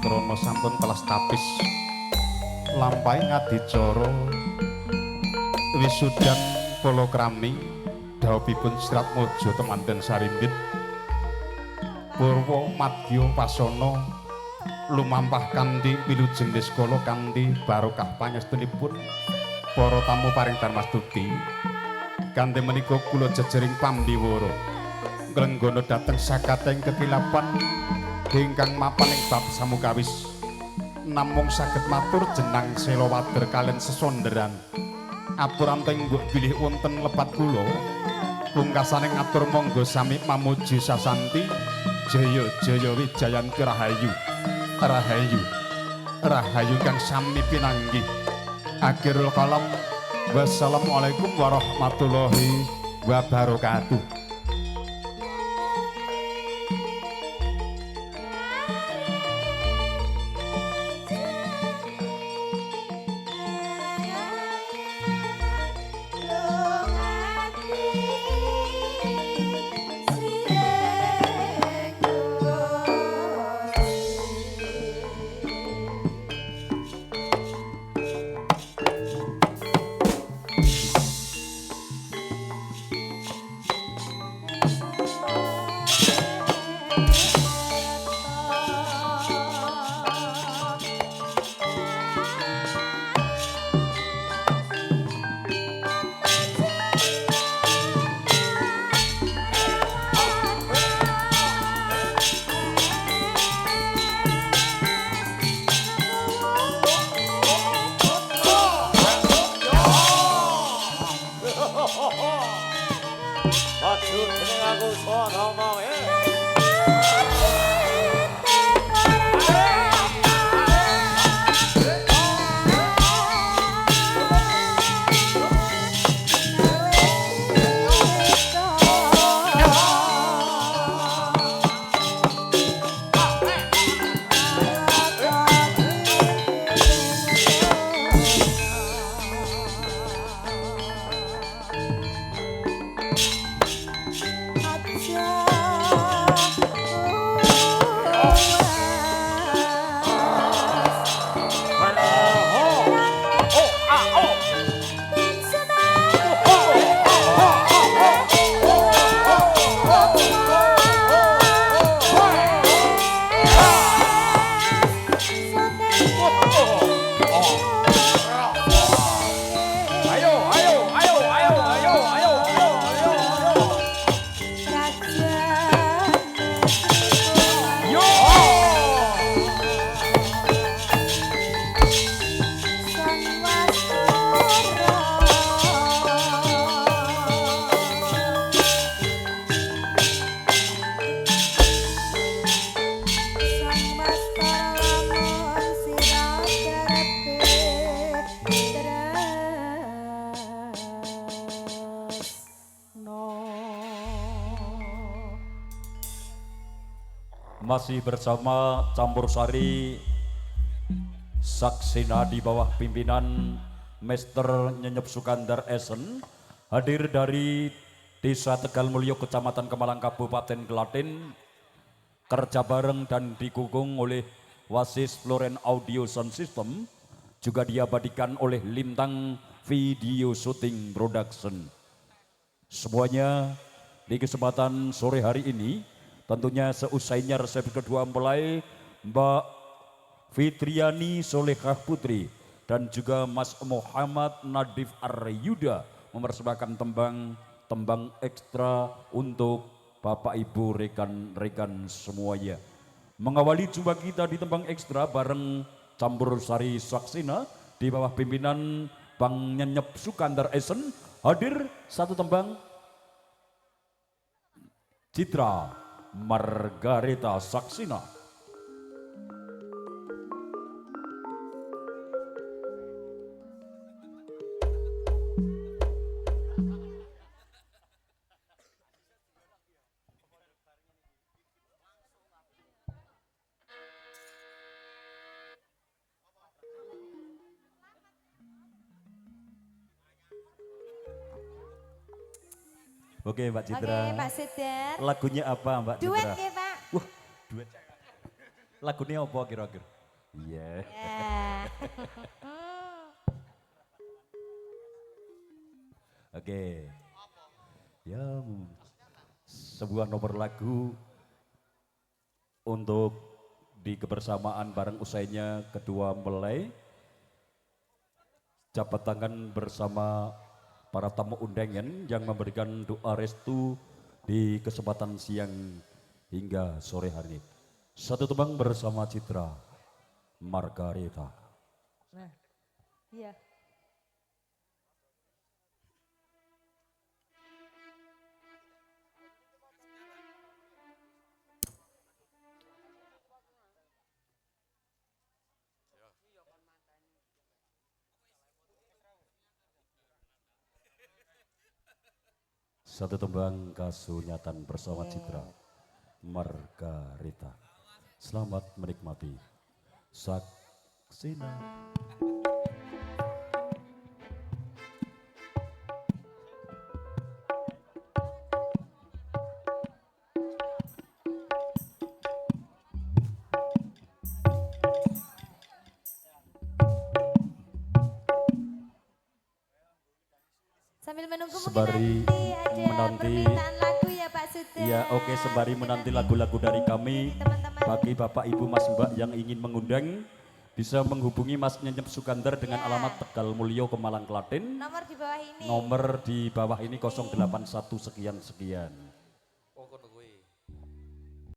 Matrana sampun telas tapis lampahi ngadicara wisudan palakrami dhawuhipun Sirat Mojo temanten sarimbit Purwa madya pasana lumampah kanthi wilujeng niskala kanthi barokah pangestunipun para tamu paring darmastuti kanthi menika kula jejering pambiwara nglenggana dhateng sakating kekilapan ingkang mapan ing bab samukawis namung saged matur jenang Selawader kalian sesonderan apuranting mbok bilih wonten lepat kula pungkasane ngatur monggo sami mamuji sasanti jaya jaya wijayanti rahayu rahayu rahayu kang sami pinanggih akhirul kalam wassalamualaikum warahmatullahi wabarakatuh. Masih bersama Campur Sari Saksina di bawah pimpinan Master Nyenyep Sukandar Esen hadir dari Desa Tegal Mulyo Kecamatan Kemalang Kabupaten Klaten kerja bareng dan didukung oleh Wasis Floren Audio Sound System juga diabadikan oleh Lintang Video Shooting Production. Semuanya di kesempatan sore hari ini tentunya seusainya resepsi kedua mulai Mbak Fitriani Solehah Putri dan juga Mas Muhammad Nadif Aryuda mempersembahkan tembang ekstra untuk Bapak Ibu rekan-rekan semuanya. Mengawali jumpa kita di tembang ekstra bareng Campur Sari Saksina di bawah pimpinan Bang Nyenyep Sukandar Esen hadir satu tembang Citra Margareta Saksina. Oke Mbak Citra. Oke Pak Sidir. Lagunya apa Mbak Citra? Duet ya Pak. Wah, duet. Lagunya apa kira-kira? Iya. Ya. Oke. Ya, sebuah nomor lagu untuk di kebersamaan bareng usainya kedua mempelai. Jabat tangan bersama para tamu undangan yang memberikan doa restu di kesempatan siang hingga sore hari. Satu tembang bersama Citra Margarita. Nah, iya. Satu tembang kasunyatan bersama Citra Margarita. Selamat menikmati. Saksina. Sambil menunggu Sembari mungkin nanti ada menanti- permintaan lagu ya Pak Suda. Ya oke, sembari menanti lagu-lagu dari kami, Teman-teman. bagi Bapak Ibu Mas Mbak yang ingin mengundang bisa menghubungi Mas Nyenyep Sukandar dengan Ya. alamat Tegal Mulyo Kemalang Klaten. Nomor di bawah ini. Nomor di bawah ini 081 sekian sekian.